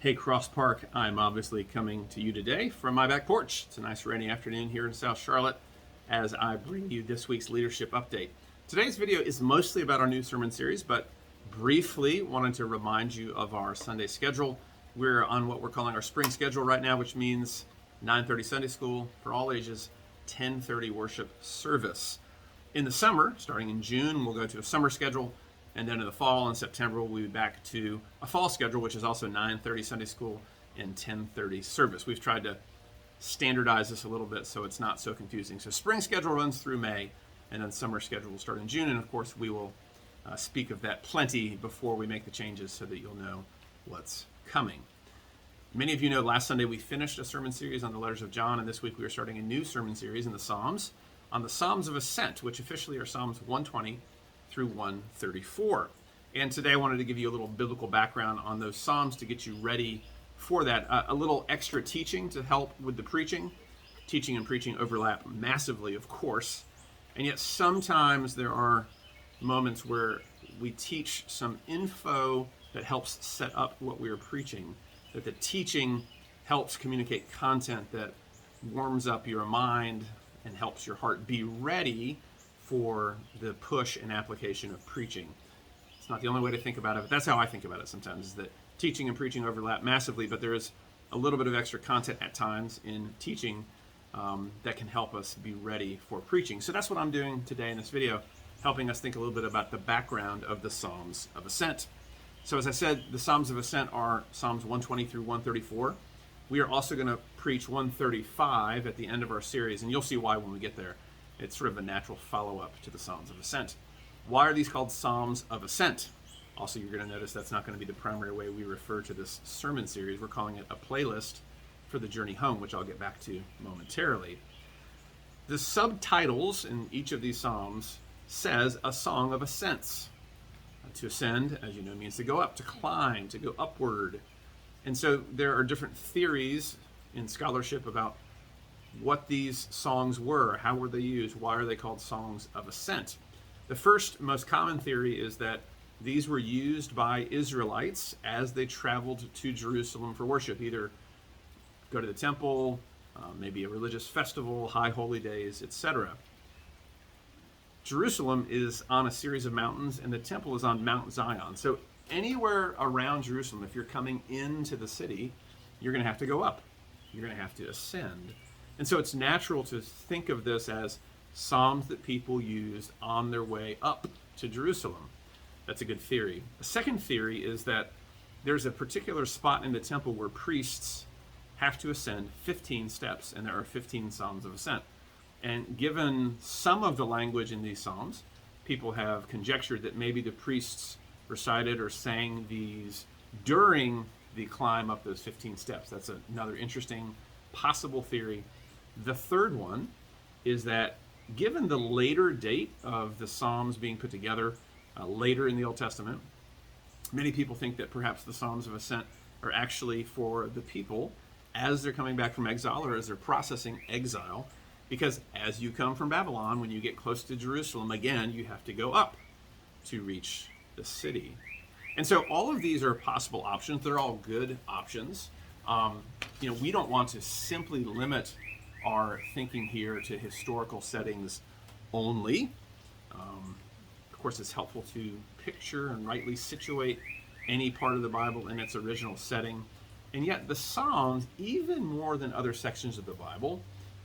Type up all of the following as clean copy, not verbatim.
Hey, Cross Park, I'm obviously coming to you today from my back porch. It's a nice rainy afternoon here in South Charlotte as I bring you this week's leadership update. Today's video is mostly about our new sermon series, but briefly wanted to remind you of our Sunday schedule. We're on what we're calling our spring schedule right now, which means 9:30 Sunday school for all ages, 10:30 worship service. In the summer, starting in June, we'll go to a summer schedule. And then in the fall and September, we'll be back to a fall schedule, which is also 9:30 Sunday school and 10:30 service. We've tried to standardize this a little bit so it's not so confusing. So spring schedule runs through May, and then summer schedule will start in June. And of course, we will speak of that plenty before we make the changes so that you'll know what's coming. Many of you know last Sunday we finished a sermon series on the letters of John, and this week we are starting a new sermon series in the Psalms on the Psalms of Ascent, which officially are Psalms 120 through 134. And today I wanted to give you a little biblical background on those Psalms to get you ready for that. A little extra teaching to help with the preaching. Teaching and preaching overlap massively, of course. And yet sometimes there are moments where we teach some info that helps set up what we are preaching. That the teaching helps communicate content that warms up your mind and helps your heart be ready for the push and application of preaching. It's not the only way to think about it, but that's how I think about it sometimes, is that teaching and preaching overlap massively, but there is a little bit of extra content at times in teaching that can help us be ready for preaching. So that's what I'm doing today in this video, helping us think a little bit about the background of the Psalms of Ascent. So as I said, the Psalms of Ascent are Psalms 120 through 134. We are also going to preach 135 at the end of our series, and you'll see why when we get there. It's sort of a natural follow-up to the Psalms of Ascent. Why are these called Psalms of Ascent? Also, you're going to notice that's not going to be the primary way we refer to this sermon series. We're calling it a playlist for the journey home, which I'll get back to momentarily. The subtitles in each of these Psalms says a song of ascents. To ascend, as you know, means to go up, to climb, to go upward. And so there are different theories in scholarship about what these songs were, how were they used, why are they called songs of ascent. The first most common theory is that these were used by Israelites as they traveled to Jerusalem for worship, either go to the temple, maybe a religious festival, high holy days, etc. Jerusalem is on a series of mountains, and the temple is on Mount Zion. So anywhere around Jerusalem, if you're coming into the city, you're going to have to go up. You're going to have to ascend. And so it's natural to think of this as psalms that people used on their way up to Jerusalem. That's a good theory. A second theory is that there's a particular spot in the temple where priests have to ascend 15 steps, and there are 15 psalms of ascent. And given some of the language in these psalms, people have conjectured that maybe the priests recited or sang these during the climb up those 15 steps. That's another interesting possible theory. The third one is that given the later date of the Psalms being put together later in the Old Testament, many people think that perhaps the Psalms of Ascent are actually for the people as they're coming back from exile or as they're processing exile, because as you come from Babylon, when you get close to Jerusalem, again, you have to go up to reach the city. And so all of these are possible options. They're all good options. We don't want to simply limit our thinking here to historical settings only. Of course, it's helpful to picture and rightly situate any part of the Bible in its original setting. And yet the Psalms, even more than other sections of the Bible,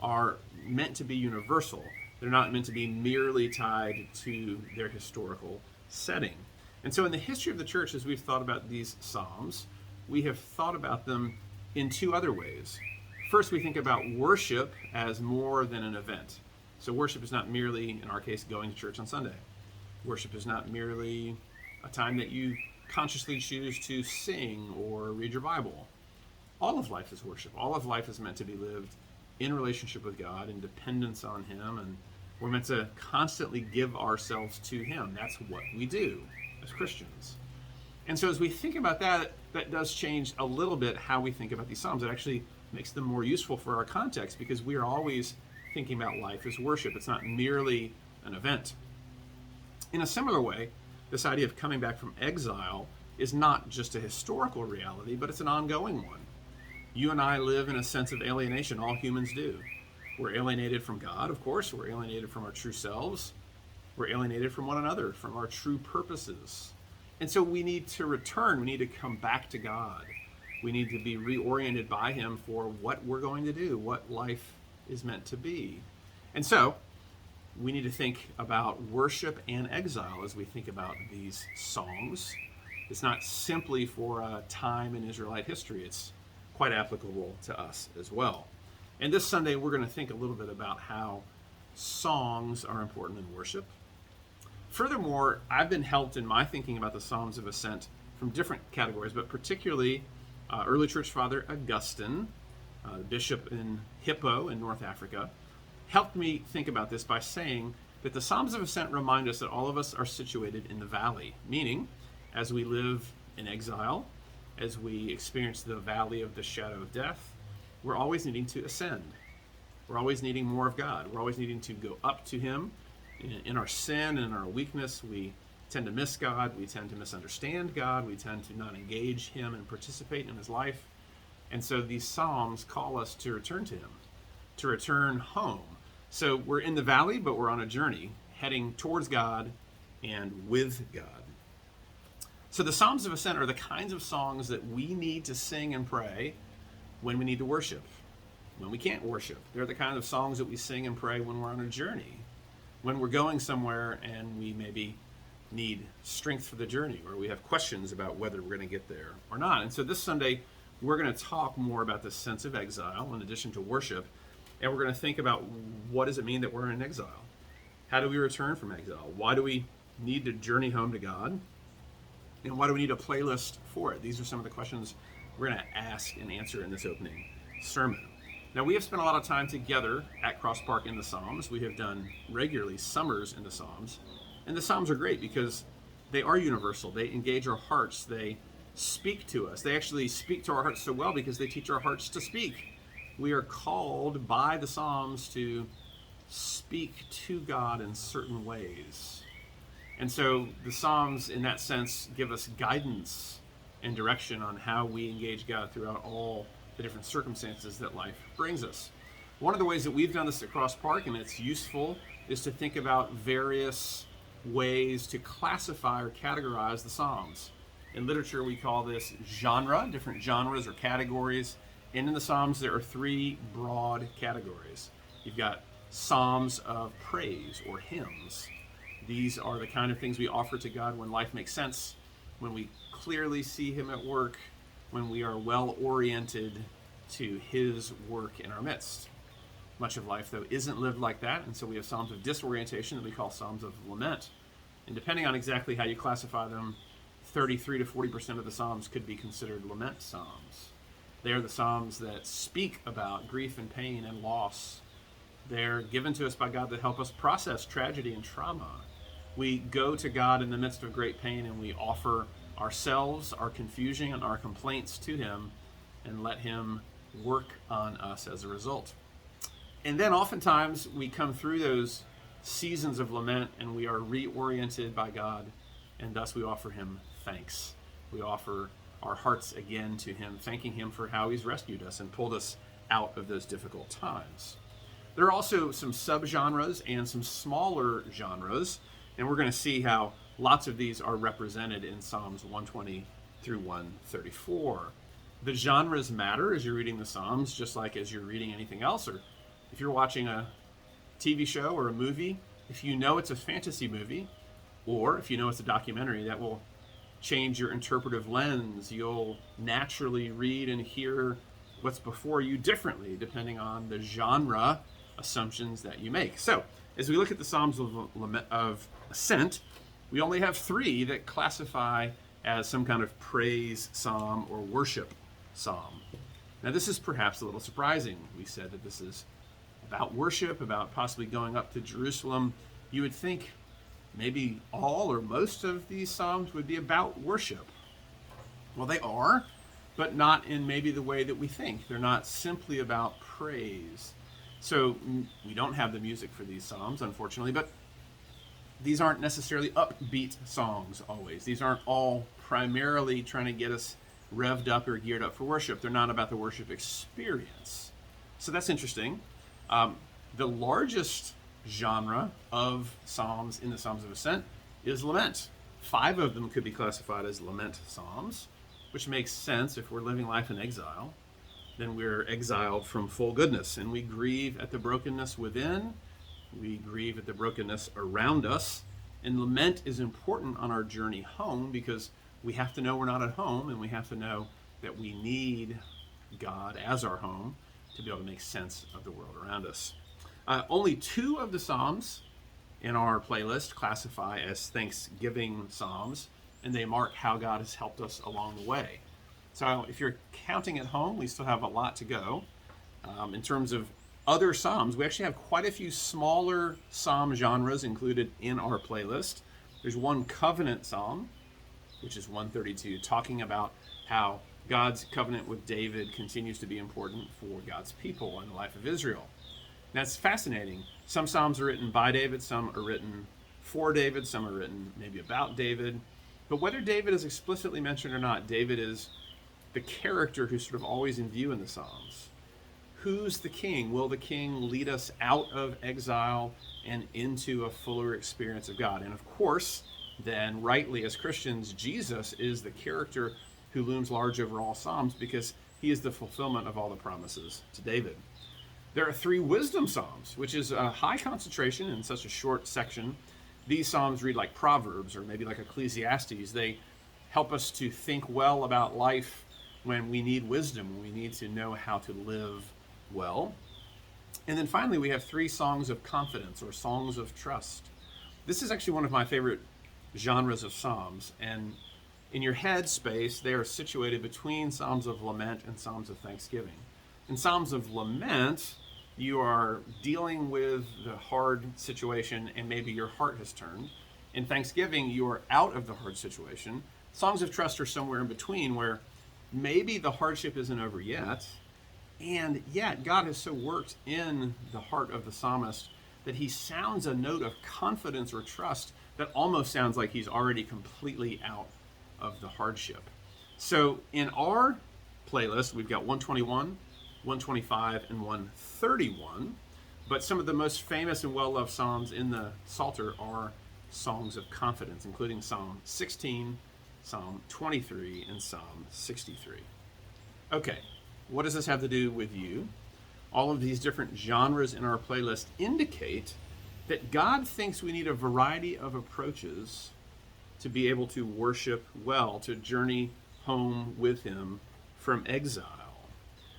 are meant to be universal. They're not meant to be merely tied to their historical setting. And so in the history of the church, as we've thought about these Psalms, we have thought about them in two other ways. First, we think about worship as more than an event. So worship is not merely, in our case, going to church on Sunday. Worship is not merely a time that you consciously choose to sing or read your Bible. All of life is worship. All of life is meant to be lived in relationship with God, in dependence on Him, and we're meant to constantly give ourselves to Him. That's what we do as Christians. And so as we think about that, that does change a little bit how we think about these Psalms. It actually makes them more useful for our context because we are always thinking about life as worship. It's not merely an event. In a similar way, this idea of coming back from exile is not just a historical reality, but it's an ongoing one. You and I live in a sense of alienation. All humans do. We're alienated from God, of course. We're alienated from our true selves. We're alienated from one another, from our true purposes. And so we need to return. We need to come back to God. We need to be reoriented by Him for what we're going to do, what life is meant to be. And so we need to think about worship and exile as we think about these songs. It's not simply for a time in Israelite history. It's quite applicable to us as well. And this Sunday, we're going to think a little bit about how songs are important in worship. Furthermore, I've been helped in my thinking about the Psalms of Ascent from different categories, but particularly early church father Augustine, bishop in Hippo in North Africa, helped me think about this by saying that the Psalms of Ascent remind us that all of us are situated in the valley, meaning as we live in exile, as we experience the valley of the shadow of death, we're always needing to ascend. We're always needing more of God. We're always needing to go up to Him. In our sin and in our weakness, we tend to miss God. We tend to misunderstand God. We tend to not engage Him and participate in His life. And so these Psalms call us to return to Him, to return home. So we're in the valley, but we're on a journey heading towards God and with God. So the Psalms of Ascent are the kinds of songs that we need to sing and pray when we need to worship, when we can't worship. They're the kind of songs that we sing and pray when we're on a journey, when we're going somewhere and we maybe need strength for the journey, or we have questions about whether we're going to get there or not. And so this Sunday, we're going to talk more about this sense of exile in addition to worship, and we're going to think about what does it mean that we're in exile? How do we return from exile? Why do we need to journey home to God? And why do we need a playlist for it? These are some of the questions we're going to ask and answer in this opening sermon. Now, we have spent a lot of time together at Cross Park in the Psalms. We have done regularly summers in the Psalms. And the Psalms are great because they are universal. They engage our hearts. They speak to us. They actually speak to our hearts so well because they teach our hearts to speak. We are called by the Psalms to speak to God in certain ways. And so the Psalms, in that sense, give us guidance and direction on how we engage God throughout all the different circumstances that life brings us. One of the ways that we've done this at Cross Park, and it's useful, is to think about various ways to classify or categorize the Psalms. In literature, we call this genre, different genres or categories. And in the Psalms, there are three broad categories. You've got Psalms of praise or hymns. These are the kind of things we offer to God when life makes sense, when we clearly see Him at work, when we are well oriented to His work in our midst. Much of life, though, isn't lived like that, and so we have Psalms of disorientation that we call Psalms of lament. And depending on exactly how you classify them, 33 to 40% of the Psalms could be considered lament Psalms. They are the Psalms that speak about grief and pain and loss. They're given to us by God to help us process tragedy and trauma. We go to God in the midst of great pain and we offer ourselves, our confusion, and our complaints to Him and let Him work on us as a result. And then oftentimes we come through those seasons of lament and we are reoriented by God, and thus we offer Him thanks. We offer our hearts again to Him, thanking Him for how He's rescued us and pulled us out of those difficult times. There are also some subgenres and some smaller genres, and we're going to see how lots of these are represented in Psalms 120 through 134. The genres matter as you're reading the Psalms, just like as you're reading anything else, or if you're watching a TV show or a movie. If you know it's a fantasy movie, or if you know it's a documentary, that will change your interpretive lens. You'll naturally read and hear what's before you differently, depending on the genre assumptions that you make. So, as we look at the Psalms of Ascent, we only have three that classify as some kind of praise psalm or worship psalm. Now, this is perhaps a little surprising. We said that this is about worship, about possibly going up to Jerusalem. You would think maybe all or most of these psalms would be about worship. Well, they are, but not in maybe the way that we think. They're not simply about praise. So we don't have the music for these psalms, unfortunately, but these aren't necessarily upbeat songs always. These aren't all primarily trying to get us revved up or geared up for worship. They're not about the worship experience. So that's interesting. The largest genre of psalms in the Psalms of Ascent is lament. 5 of them could be classified as lament psalms, which makes sense. If we're living life in exile, then we're exiled from full goodness, and we grieve at the brokenness within. We grieve at the brokenness around us. And lament is important on our journey home because we have to know we're not at home, and we have to know that we need God as our home to be able to make sense of the world around us. Only 2 of the Psalms in our playlist classify as Thanksgiving Psalms, and they mark how God has helped us along the way. So if you're counting at home, we still have a lot to go. In terms of other Psalms, we actually have quite a few smaller Psalm genres included in our playlist. There's one covenant Psalm, which is 132, talking about how God's covenant with David continues to be important for God's people and the life of Israel. That's fascinating. Some Psalms are written by David, some are written for David, some are written maybe about David. But whether David is explicitly mentioned or not, David is the character who's sort of always in view in the Psalms. Who's the king? Will the king lead us out of exile and into a fuller experience of God? And of course, then rightly as Christians, Jesus is the character who looms large over all Psalms because he is the fulfillment of all the promises to David. There are 3 wisdom psalms, which is a high concentration in such a short section. These psalms read like Proverbs or maybe like Ecclesiastes. They help us to think well about life when we need wisdom, when we need to know how to live well. And then finally, we have 3 songs of confidence or songs of trust. This is actually one of my favorite genres of psalms. And in your head space, they are situated between psalms of lament and psalms of thanksgiving. In Psalms of Lament, you are dealing with the hard situation and maybe your heart has turned. In Thanksgiving, you are out of the hard situation. Songs of Trust are somewhere in between where maybe the hardship isn't over yet, and yet God has so worked in the heart of the psalmist that he sounds a note of confidence or trust that almost sounds like he's already completely out of the hardship. So in our playlist, we've got 121, 125, and 131. But some of the most famous and well-loved psalms in the Psalter are songs of confidence, including Psalm 16, Psalm 23, and Psalm 63. Okay, what does this have to do with you? All of these different genres in our playlist indicate that God thinks we need a variety of approaches to be able to worship well, to journey home with him from exile.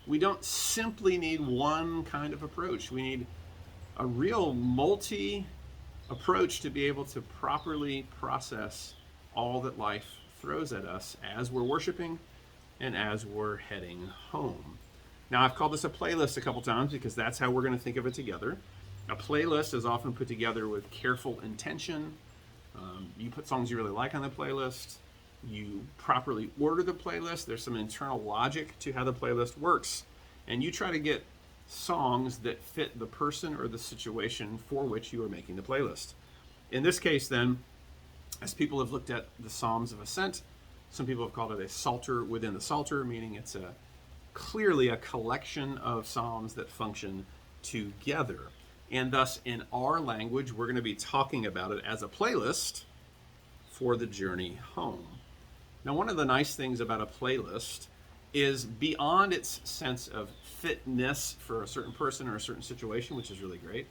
We don't simply need one kind of approach. We need a real multi-approach to be able to properly process all that life throws at us as we're worshiping and as we're heading home. Now, I've called this a playlist a couple times because that's how we're going to think of it together. A playlist is often put together with careful intention. You put songs you really like on the playlist. You properly order the playlist. There's some internal logic to how the playlist works. And you try to get songs that fit the person or the situation for which you are making the playlist. In this case, then, as people have looked at the Psalms of Ascent, some people have called it a psalter within the psalter, meaning it's clearly a collection of psalms that function together. And thus, in our language, we're going to be talking about it as a playlist for the journey home. Now, one of the nice things about a playlist is beyond its sense of fitness for a certain person or a certain situation, which is really great,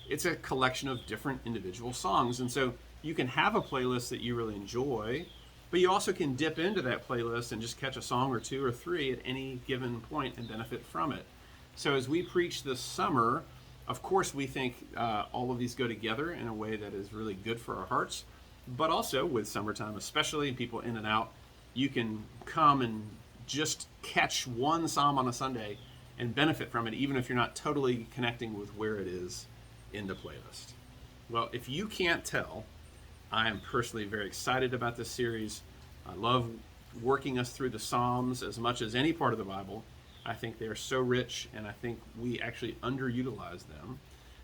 it's a collection of different individual songs. And so you can have a playlist that you really enjoy, but you also can dip into that playlist and just catch a song or 2 or 3 at any given point and benefit from it. So as we preach this summer, of course, we think all of these go together in a way that is really good for our hearts. But also with summertime, especially people in and out, you can come and just catch one psalm on a Sunday and benefit from it, even if you're not totally connecting with where it is in the playlist. Well, if you can't tell, I am personally very excited about this series. I love working us through the Psalms as much as any part of the Bible. I think they are so rich, and I think we actually underutilize them.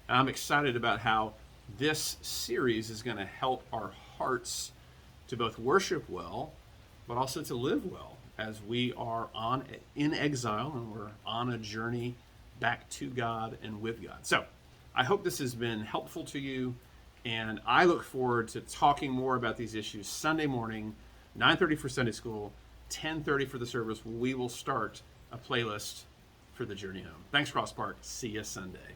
And I'm excited about how this series is going to help our hearts to both worship well, but also to live well as we are in exile and we're on a journey back to God and with God. So I hope this has been helpful to you, and I look forward to talking more about these issues Sunday morning, 9:30 for Sunday school, 10:30 for the service. We will start a playlist for the journey home. Thanks, Cross Park. See you Sunday.